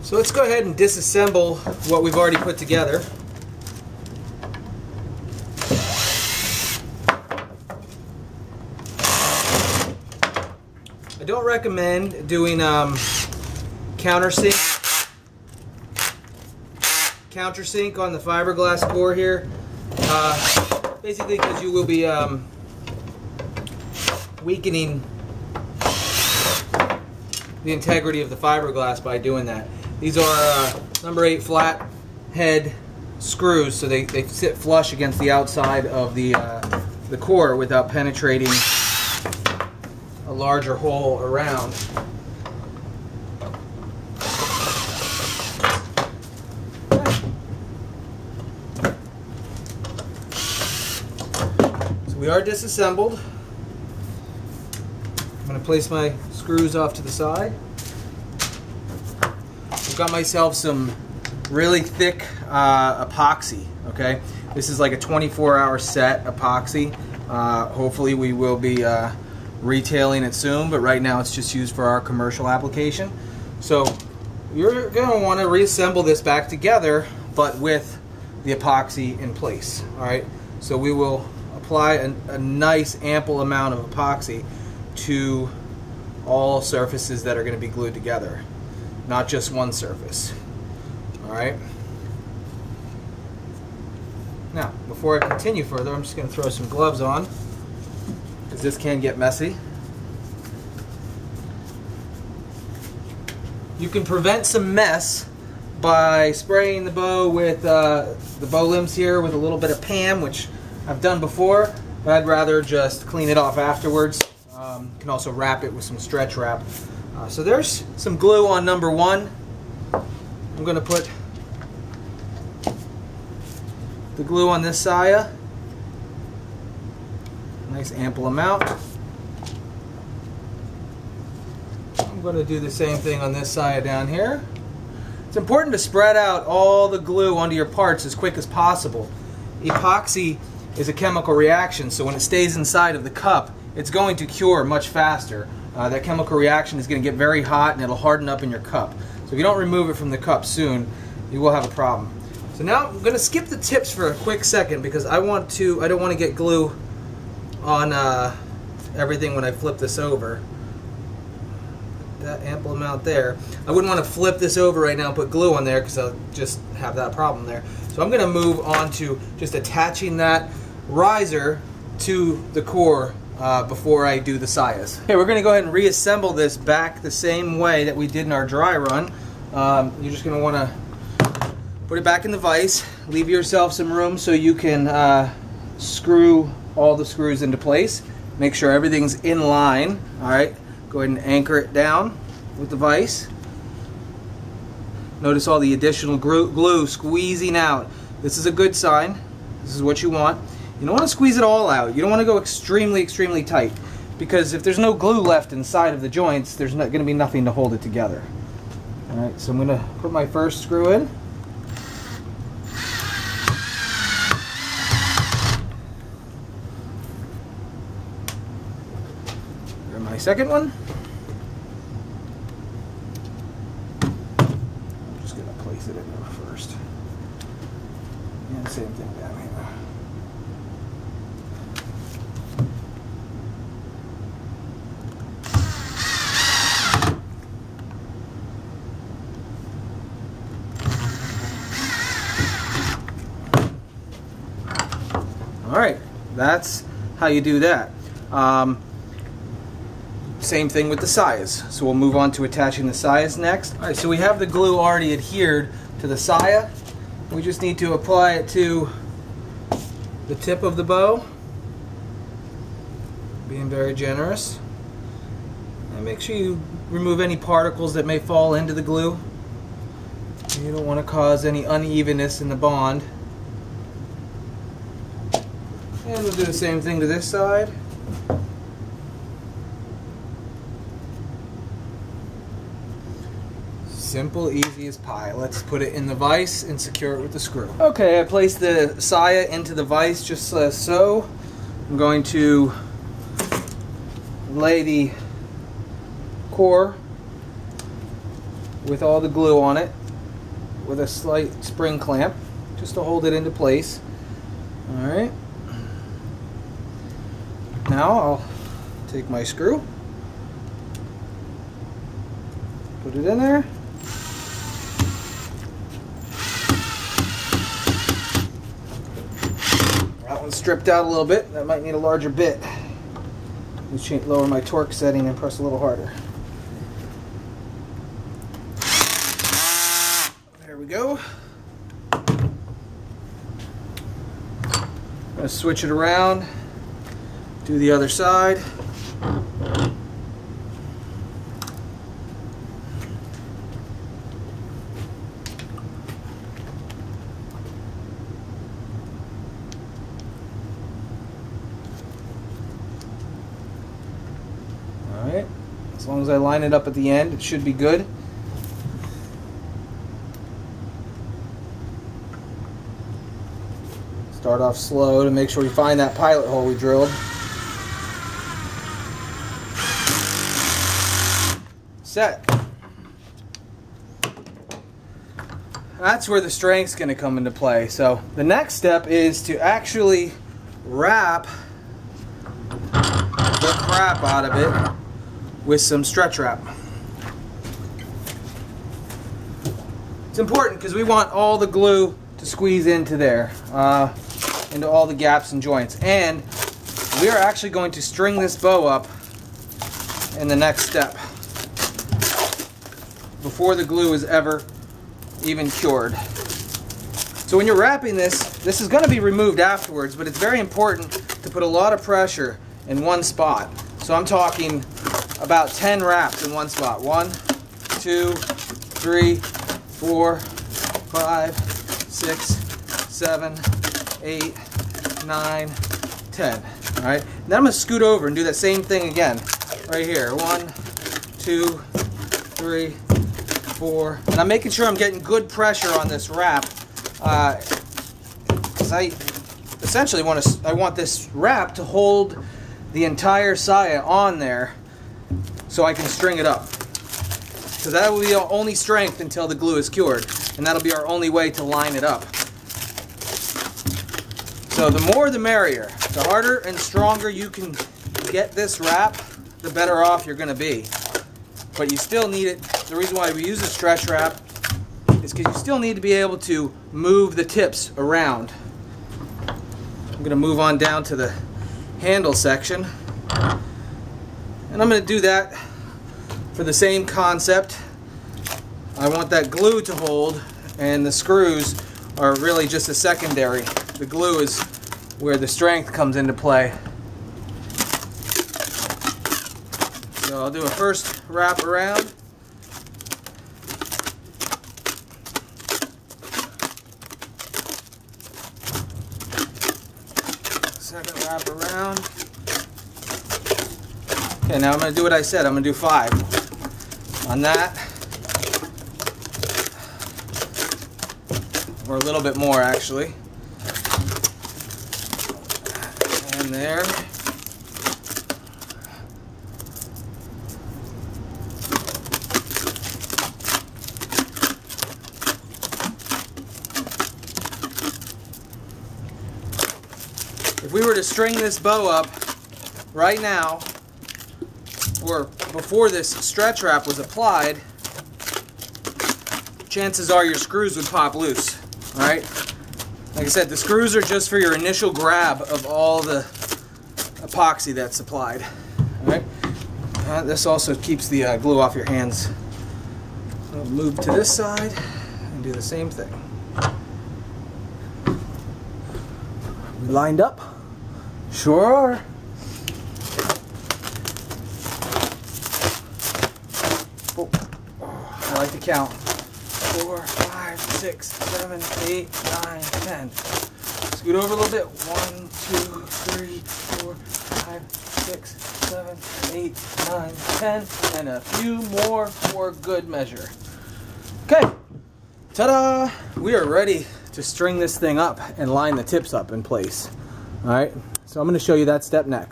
So let's go ahead and disassemble what we've already put together. I don't recommend doing countersink on the fiberglass core here, basically because you will be weakening the integrity of the fiberglass by doing that. These are number 8 flat head screws, so they sit flush against the outside of the core without penetrating a larger hole around. So we are disassembled. I'm going to place my screws off to the side. I've got myself some really thick epoxy. Okay, this is like a 24-hour set epoxy. Hopefully we will be retailing it soon, but right now it's just used for our commercial application. So you're going to want to reassemble this back together, but with the epoxy in place. All right, so we will apply a nice ample amount of epoxy to all surfaces that are going to be glued together, not just one surface. All right. Now, before I continue further, I'm just going to throw some gloves on, because this can get messy. You can prevent some mess by spraying the bow with the bow limbs here with a little bit of PAM, which I've done before, but I'd rather just clean it off afterwards. You can also wrap it with some stretch wrap. So there's some glue on number 1. I'm going to put the glue on this saya. Nice ample amount. I'm going to do the same thing on this saya down here. It's important to spread out all the glue onto your parts as quick as possible. Epoxy is a chemical reaction, so when it stays inside of the cup, it's going to cure much faster. That chemical reaction is going to get very hot and it'll harden up in your cup. So if you don't remove it from the cup soon, you will have a problem. So now I'm going to skip the tips for a quick second because I don't want to get glue on everything when I flip this over. That ample amount there. I wouldn't want to flip this over right now and put glue on there because I'll just have that problem there. So I'm going to move on to just attaching that riser to the core before I do the sayas. Okay, we're going to go ahead and reassemble this back the same way that we did in our dry run. You're just going to want to put it back in the vise, leave yourself some room so you can screw all the screws into place. Make sure everything's in line. Alright, go ahead and anchor it down with the vise. Notice all the additional glue squeezing out. This is a good sign. This is what you want. You don't want to squeeze it all out. You don't want to go extremely tight, because if there's no glue left inside of the joints, there's not going to be nothing to hold it together. Alright, so I'm going to put my first screw in. And my second one. I'm just going to place it in there first. And same thing down here. Alright, that's how you do that. Same thing with the sayas. So we'll move on to attaching the sayas next. Alright, so we have the glue already adhered to the saya. We just need to apply it to the tip of the bow. Being very generous. And make sure you remove any particles that may fall into the glue. You don't want to cause any unevenness in the bond. And we'll do the same thing to this side. Simple, easy as pie. Let's put it in the vise and secure it with the screw. Okay, I placed the saya into the vise just so. I'm going to lay the core with all the glue on it with a slight spring clamp just to hold it into place. Alright. Now I'll take my screw, put it in there. That one's stripped out a little bit. That might need a larger bit. Let's lower my torque setting and press a little harder. There we go. I'm going to switch it around, do the other side. Alright, as long as I line it up at the end, it should be good. Start off slow to make sure we find that pilot hole we drilled. Set. That's where the strength's going to come into play. So the next step is to actually wrap the crap out of it with some stretch wrap. It's important because we want all the glue to squeeze into there, into all the gaps and joints. And we are actually going to string this bow up in the next step before the glue is ever even cured. So when you're wrapping this is going to be removed afterwards, but it's very important to put a lot of pressure in one spot. So I'm talking about 10 wraps in one spot. 1, 2, 3, 4, 5, 6, 7, 8, 9, 10. All right. Then I'm going to scoot over and do that same thing again. Right here. 1, 2, 3, 4. And I'm making sure I'm getting good pressure on this wrap. Because I essentially want this wrap to hold the entire saya on there so I can string it up. So that will be our only strength until the glue is cured, and that'll be our only way to line it up. So the more the merrier. The harder and stronger you can get this wrap, the better off you're going to be. But you still need it. The reason why we use a stretch wrap is because you still need to be able to move the tips around. I'm going to move on down to the handle section, and I'm going to do that for the same concept. I want that glue to hold, and the screws are really just a secondary. The glue is where the strength comes into play. So I'll do a first wrap around. Second wrap around. Okay, now I'm going to do what I said. I'm going to do 5 on that. Or a little bit more, actually. And there. If we were to string this bow up right now, or before this stretch wrap was applied, chances are your screws would pop loose. Alright? Like I said, the screws are just for your initial grab of all the epoxy that's applied. Alright? This also keeps the glue off your hands. I'll move to this side and do the same thing. We lined up? Sure are. Oh, I like to count. 4, 5, 6, 7, 8, 9, 10. Scoot over a little bit. 1, 2, 3, 4, 5, 6, 7, 8, 9, 10. And a few more for good measure. Okay. Ta-da! We are ready to string this thing up and line the tips up in place. Alright, so I'm going to show you that step next.